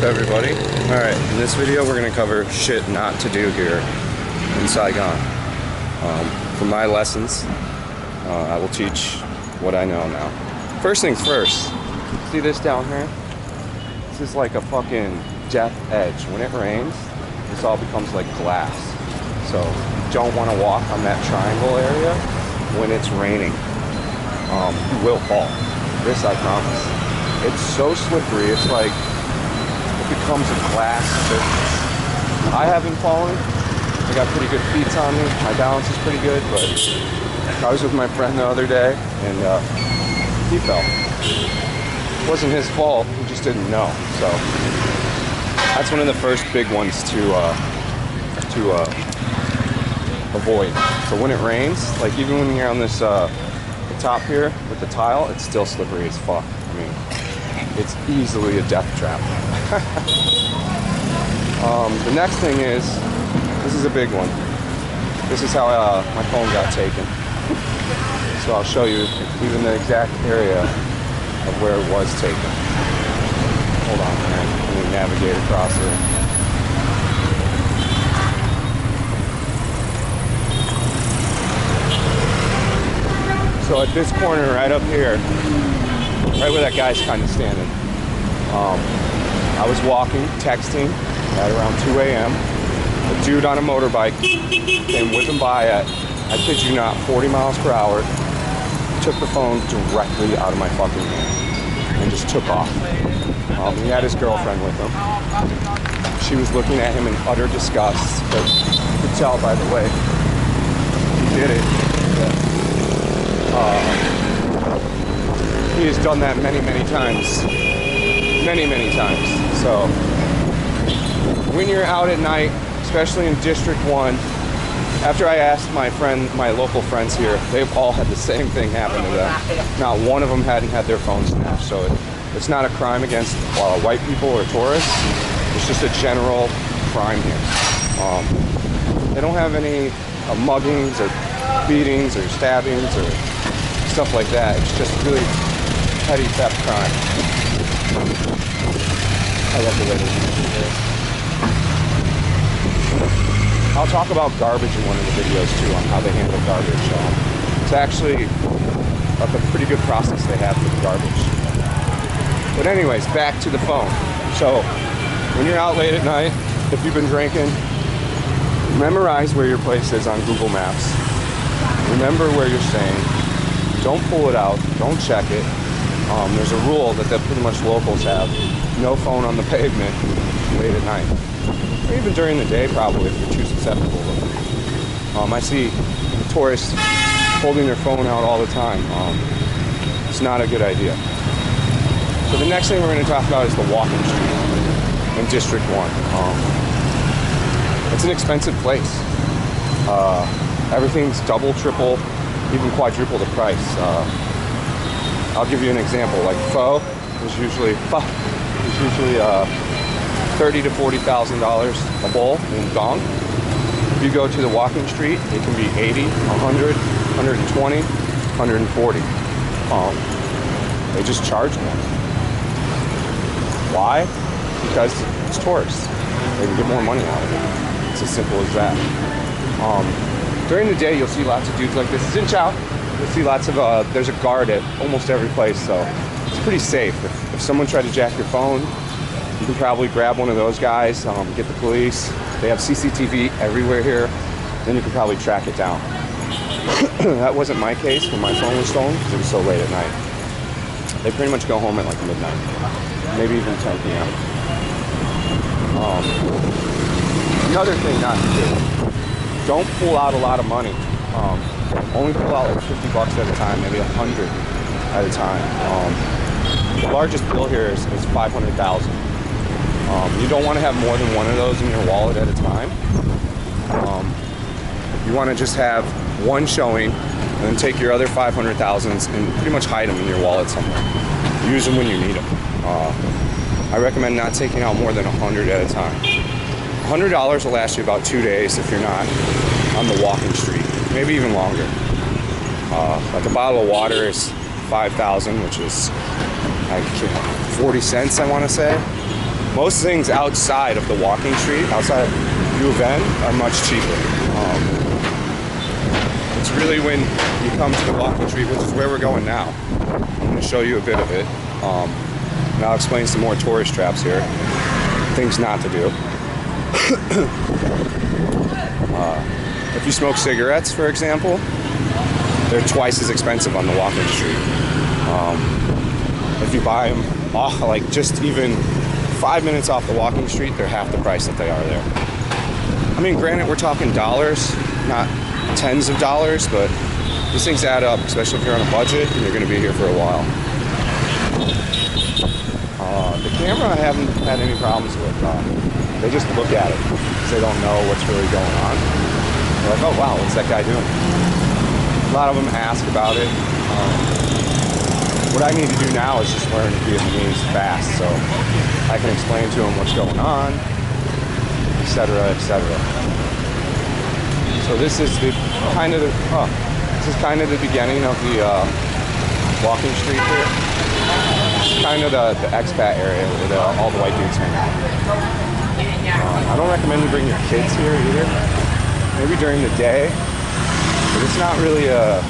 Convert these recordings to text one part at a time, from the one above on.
everybody? Alright, in this video we're going to cover shit not to do here in Saigon. For my lessons, I will teach what I know now. First things first, see this down here? This is like a fucking death edge. When it rains, this all becomes like glass. So you don't want to walk on that triangle area when it's raining. You will fall. This I promise. It's so slippery, it's like it becomes a glass surface. I haven't fallen. I got pretty good feet on me. My balance is pretty good, but I was with my friend the other day and he fell. It wasn't his fault, he just didn't know. So that's one of the first big ones to avoid. So when it rains, like even when you're on this the top here with the tile, it's still slippery as fuck. I mean, it's easily a death trap. The next thing is, this is a big one. This is how my phone got taken. So I'll show you even the exact area of where it was taken. Hold on, man. Let me navigate across it. So at this corner right up here, right where that guy's kind of standing, I was walking, texting at around 2 a.m. A dude on a motorbike came whipping by at, I kid you not, 40 miles per hour, took the phone directly out of my fucking hand and just took off. He had his girlfriend with him. She was looking at him in utter disgust, but you could tell by the way he did it. He has done that many, many times. Many, many times. So when you're out at night, especially in District 1, after I asked my local friends here, they've all had the same thing happen to them. Not one of them hadn't had their phone snatched. So it's not a crime against white people or tourists. It's just a general crime here. They don't have any muggings or beatings or stabbings or stuff like that. It's just really petty theft crime. I love the way they do it. I'll talk about garbage in one of the videos too, on how they handle garbage. It's actually a pretty good process they have with garbage. But anyways, back to the phone. So when you're out late at night, if you've been drinking, memorize where your place is on Google Maps. Remember where you're staying. Don't pull it out. Don't check it. There's a rule that pretty much locals have. No phone on the pavement late at night. Or even during the day, probably, if you're too susceptible. I see tourists holding their phone out all the time. It's not a good idea. So the next thing we're going to talk about is the walking street in District 1. It's an expensive place. Everything's double, triple, even quadruple the price. I'll give you an example. Like pho is usually $30,000 to $40,000 a bowl in Gong. If you go to the walking street, it can be 80, 100, 120, 140. They just charge more. Why? Because it's tourists. They can get more money out of it. It's as simple as that. During the day, you'll see lots of dudes like this. Xin Chao. You'll see lots of, there's a guard at almost every place, so it's pretty safe. If someone tried to jack your phone, you can probably grab one of those guys, get the police. They have CCTV everywhere here. Then you can probably track it down. That wasn't my case when my phone was stolen, because it was so late at night. They pretty much go home at like midnight, maybe even 10 p.m. Another thing not to do, don't pull out a lot of money. Only pull out like 50 bucks at a time, maybe 100 at a time. The largest bill here is 500,000. You don't want to have more than one of those in your wallet at a time. You want to just have one showing and then take your other 500,000s and pretty much hide them in your wallet somewhere. Use them when you need them. I recommend not taking out more than 100 at a time. $100 will last you about 2 days if you're not on the walking street, maybe even longer. Like a bottle of water is 5,000, which is like 40 cents, I want to say. most things outside of the walking street, outside of U of N, are much cheaper. It's really when you come to the walking street, which is where we're going now. I'm going to show you a bit of it. And I'll explain some more tourist traps here. Things not to do. If you smoke cigarettes, for example, they're twice as expensive on the walking street. If you buy them off, like just even 5 minutes off the walking street, they're half the price that they are there. I mean, granted, we're talking dollars, not tens of dollars, but these things add up, especially if you're on a budget and you're going to be here for a while. The camera I haven't had any problems with. They just look at it because they don't know what's really going on. They're like, oh wow, what's that guy doing? A lot of them ask about it. What I need to do now is just learn Vietnamese fast so I can explain to them what's going on, etc., etc. So this is the kind of the beginning of the walking street here. It's kind of the expat area where all the white dudes hang out. I don't recommend you bring your kids here either. Maybe during the day, but it's not really a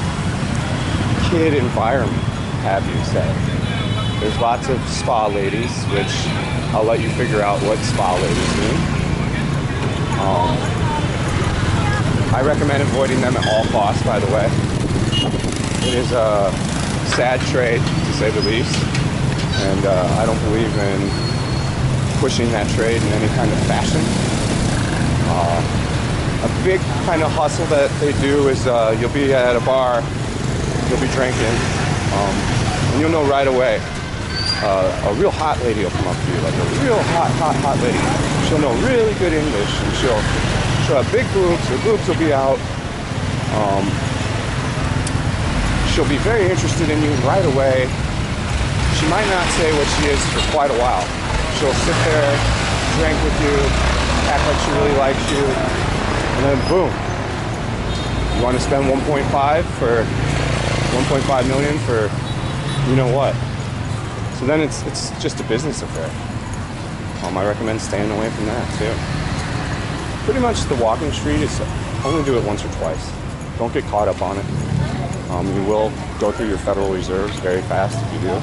kid environment, have you say. There's lots of spa ladies, which I'll let you figure out what spa ladies mean. I recommend avoiding them at all costs, by the way. It is a sad trade, to say the least, and I don't believe in pushing that trade in any kind of fashion. A big kind of hustle that they do is you'll be at a bar, you'll be drinking, and you'll know right away. A real hot lady will come up to you, like a real hot lady. She'll know really good English, and she'll have big boobs. Her boobs will be out. She'll be very interested in you right away. She might not say what she is for quite a while. She'll sit there, drink with you, act like she really likes you, and then boom. You want to spend 1.5 million for you know what. So then it's just a business affair. I recommend staying away from that too. Pretty much the walking street is only do it once or twice. Don't get caught up on it. You will go through your Federal Reserves very fast if you do.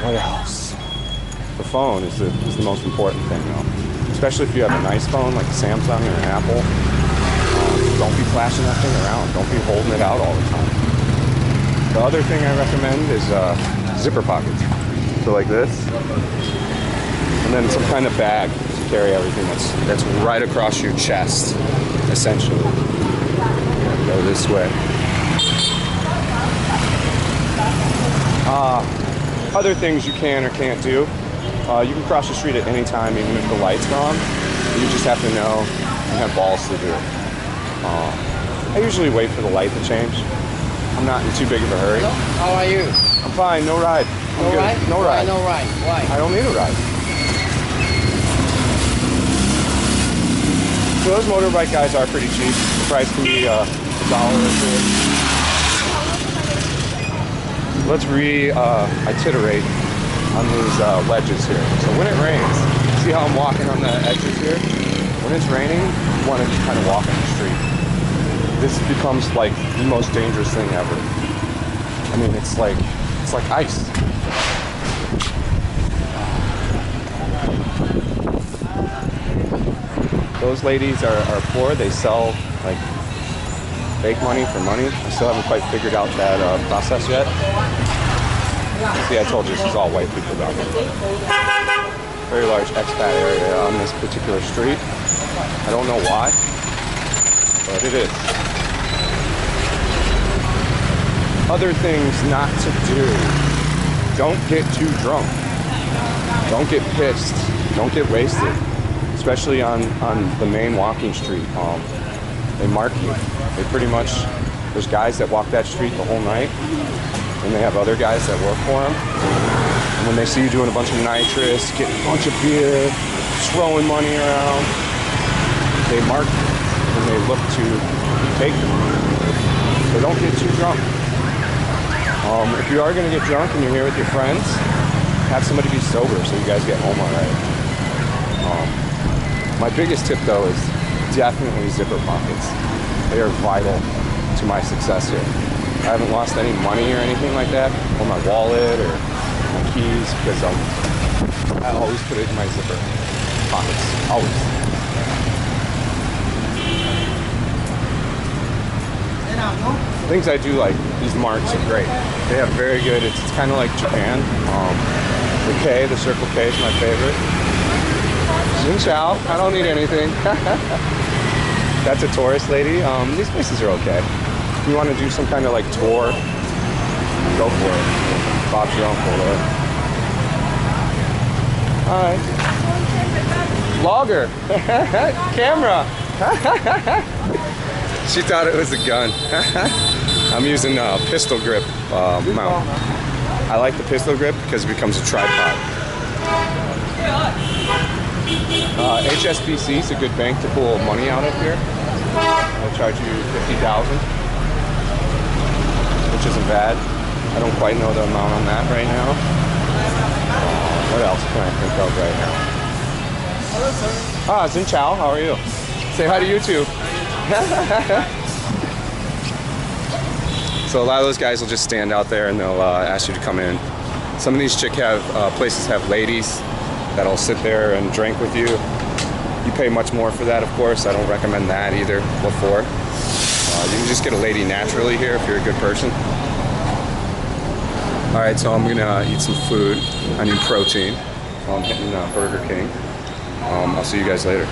What else? The phone is the most important thing though. Especially if you have a nice phone like a Samsung or an Apple. Don't be flashing that thing around. Don't be holding it out all the time. The other thing I recommend is zipper pockets. So like this. And then some kind of bag to carry everything that's right across your chest, essentially. Go this way. Other things you can or can't do. You can cross the street at any time, even if the light's gone. You just have to know and have balls to do it. I usually wait for the light to change. I'm not in too big of a hurry. How are you? I'm fine, no ride. No ride? No ride. No ride. Why? I don't need a ride. So those motorbike guys are pretty cheap. The price can be $1 or $2. Let's iterate on these ledges here. So when it rains, see how I'm walking on the edges here? When it's raining, you want to just kind of walk on the street. This becomes like the most dangerous thing ever. I mean, it's like ice. Those ladies are poor. They sell like fake money for money. I still haven't quite figured out that process yet. See, I told you this is all white people down here. Very large expat area on this particular street. I don't know why, but it is. Other things not to do. Don't get too drunk. Don't get pissed. Don't get wasted. Especially on the main walking street. They mark you. They pretty much, there's guys that walk that street the whole night, and they have other guys that work for them. And when they see you doing a bunch of nitrous, getting a bunch of beer, throwing money around, they mark you, and they look to take them. So don't get too drunk. If you are going to get drunk and you're here with your friends, have somebody be sober so you guys get home alright. My biggest tip though is definitely zipper pockets. They are vital to my success here. I haven't lost any money or anything like that, or my wallet or my keys, because I always put it in my zipper pockets, always. Things I do, like these marks, are great. They have very good, it's kind of like Japan. The K, the Circle K is my favorite. Xin Chao, I don't need anything. That's a tourist lady. These places are okay. If you want to do some kind of like tour, go for it. Bob's your own photo. Alright. Vlogger. Camera. She thought it was a gun. I'm using a pistol grip mount. I like the pistol grip because it becomes a tripod. HSBC is a good bank to pull money out of here. They'll charge you $50,000, which isn't bad. I don't quite know the amount on that right now. What else can I think of right now? Hello, sir. Ah, Xin Chao, how are you? Say hi to YouTube. So a lot of those guys will just stand out there and they'll ask you to come in. Some of these places have ladies that'll sit there and drink with you. You pay much more for that, of course. I don't recommend that either. What for? You can just get a lady naturally here if you're a good person. All right, so I'm gonna eat some food. I need protein. I'm hitting Burger King. I'll see you guys later.